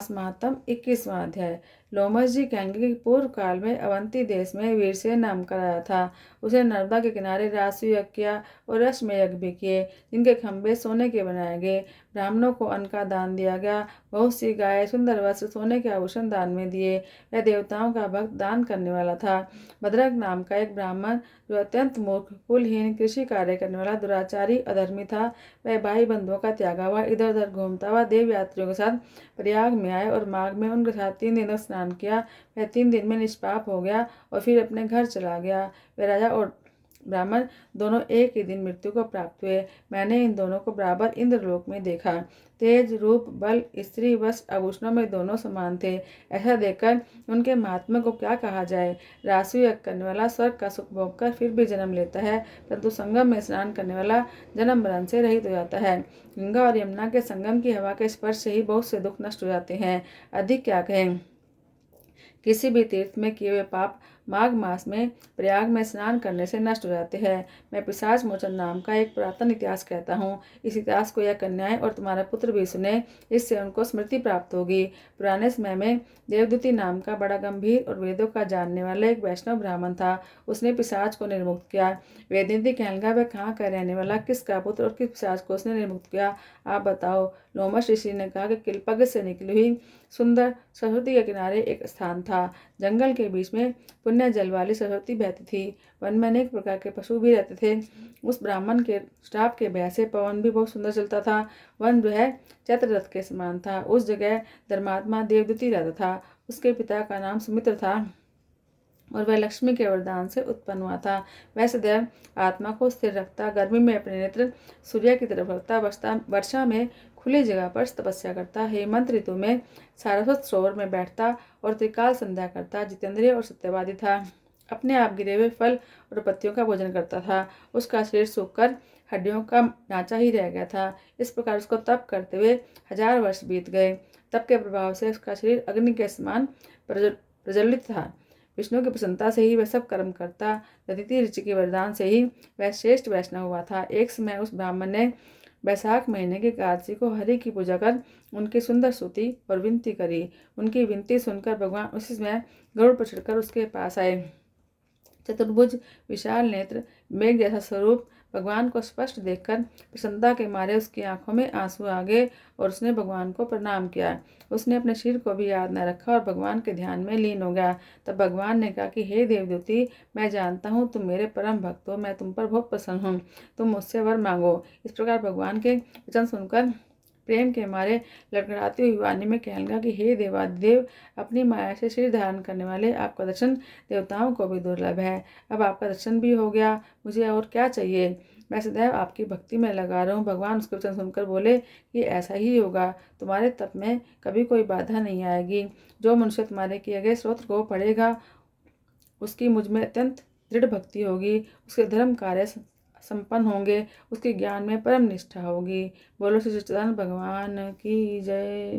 महात्म 21वां अध्याय। लोमस जी कहेंगे कि पूर्व काल में अवंती देश में वीरसेन नाम का राजा था। उसने नर्मदा के किनारे रासु यज्ञ किया और रश्म यज्ञ भी किए, जिनके खंभे सोने के बनाए गए। ब्राह्मणों को अन्न का दान दिया गया। बहुत सी गाय, सुंदर वस्त्र, सोने के आभूषण दान में दिए। वह देवताओं का भक्त, दान करने वाला था। भद्रक नाम का एक ब्राह्मण, जो अत्यंत मूर्ख, कुलहीन, कृषि कार्य करने वाला, दुराचारी, अधर्मी था, वह भाई बंधुओं का त्यागा हुआ, इधर उधर घूमता हुआ देव यात्रियों के साथ प्रयाग में आए और माघ में उनके साथ 3 दिन तक स्नान किया। वह 3 दिन में निष्पाप हो गया और फिर अपने घर चला गया। वह राजा और ब्राह्मण दोनों एक ही दिन मृत्यु को प्राप्त हुए। मैंने इन दोनों को बराबर इंद्रलोक में देखा। तेज, रूप, बल, स्त्री, वस्त्र, आभूषणों में दोनों समान थे। ऐसा देखकर उनके महात्मा को क्या कहा जाए। रासु यज्ञ करने वाला स्वर्ग का सुख भोग कर फिर भी जन्म लेता है, परंतु संगम में स्नान करने वाला जन्म मरण से रहित हो जाता है। गंगा और यमुना के संगम की हवा के स्पर्श से ही बहुत से दुख नष्ट हो जाते हैं। अधिक क्या कहें। किसी भी तीर्थ में किए हुए पाप माघ मास में प्रयाग में स्नान करने से नष्ट हो जाते हैं। मैं पिशाच मोचन नाम का एक पुरातन इतिहास कहता हूँ। इस इतिहास को यह कन्याएं और तुम्हारा पुत्र भी सुने, इससे उनको स्मृति प्राप्त होगी। पुराने समय में देवदूति नाम का बड़ा गंभीर और वेदों का जानने वाला एक वैष्णव ब्राह्मण था। उसने पिशाच को निर्मुक्त किया। वेदनिधि कहने लगा, वह कहाँ का रहने वाला, किसका पुत्र और किस पिशाच को उसने निर्मुक्त किया, आप बताओ। लोमस ऋषि ने कहा कि किलपग से निकली हुई सुंदर सरस्वती के किनारे एक स्थान था। जंगल के बीच में पुण्य जल वाली सरस्वती बहती थी। वन में अनेक प्रकार के पशु भी रहते थे। उस ब्राह्मण के श्राप के भय से पवन भी बहुत सुंदर चलता था। वन जो है चैत्र रथ के समान था। उस जगह धर्मात्मा देवदूति रहता था। उसके पिता का नाम सुमित्र था और वह लक्ष्मी के वरदान से उत्पन्न हुआ था। वह सदैव आत्मा को स्थिर रखता, गर्मी में अपने नेत्र सूर्य की तरफ रखता, वर्षा में खुली जगह पर तपस्या करता, हेमंत ऋतु में सारस्वत सरोवर में बैठता और त्रिकाल संध्या करता। जितेंद्रिय और सत्यवादी था। अपने आप गिरे हुए फल और पत्तियों का भोजन करता था। उसका शरीर सूखकर हड्डियों का ढांचा ही रह गया था। इस प्रकार उसको तप करते हुए 1000 वर्ष बीत गए। तप के प्रभाव से उसका शरीर अग्नि के समान प्रज्वलित था। विष्णु की प्रसन्नता से ही वह सब कर्म करता। अदिति ऋषि के वरदान से ही वह श्रेष्ठ वैष्णव हुआ था। एक समय उस ब्राह्मण ने बैसाख महीने की एकादशी को हरि की पूजा कर उनकी सुंदर स्तुति और विनती करी। उनकी विनती सुनकर भगवान उसी समय गरुड़ पर चढ़कर उसके पास आए। चतुर्भुज, विशाल नेत्र, मेघ जैसा स्वरूप, भगवान को स्पष्ट देखकर प्रसन्नता के मारे उसकी आंखों में आंसू आ गए और उसने भगवान को प्रणाम किया। उसने अपने शरीर को भी याद न रखा और भगवान के ध्यान में लीन हो गया। तब भगवान ने कहा कि हे देवदूति, मैं जानता हूँ तुम मेरे परम भक्त हो, मैं तुम पर बहुत प्रसन्न हूँ, तुम मुझसे वर मांगो। इस प्रकार भगवान के वचन सुनकर प्रेम के मारे लड़खड़ाती हुई वाणी में कहने लगा कि हे देवादिदेव, अपनी माया से शरीर धारण करने वाले आपका दर्शन देवताओं को भी दुर्लभ है। अब आपका दर्शन भी हो गया, मुझे और क्या चाहिए। मैं सदैव आपकी भक्ति में लगा रहा हूँ। भगवान उसके वचन सुनकर बोले कि ऐसा ही होगा, तुम्हारे तप में कभी कोई बाधा नहीं आएगी। जो मनुष्य तुम्हारे किए गए स्तोत्र को पढ़ेगा, उसकी मुझ में अत्यंत दृढ़ भक्ति होगी, उसके धर्म कार्य संपन्न होंगे, उसके ज्ञान में परम निष्ठा होगी। बोलो श्री सच्चिदानंद भगवान की जय।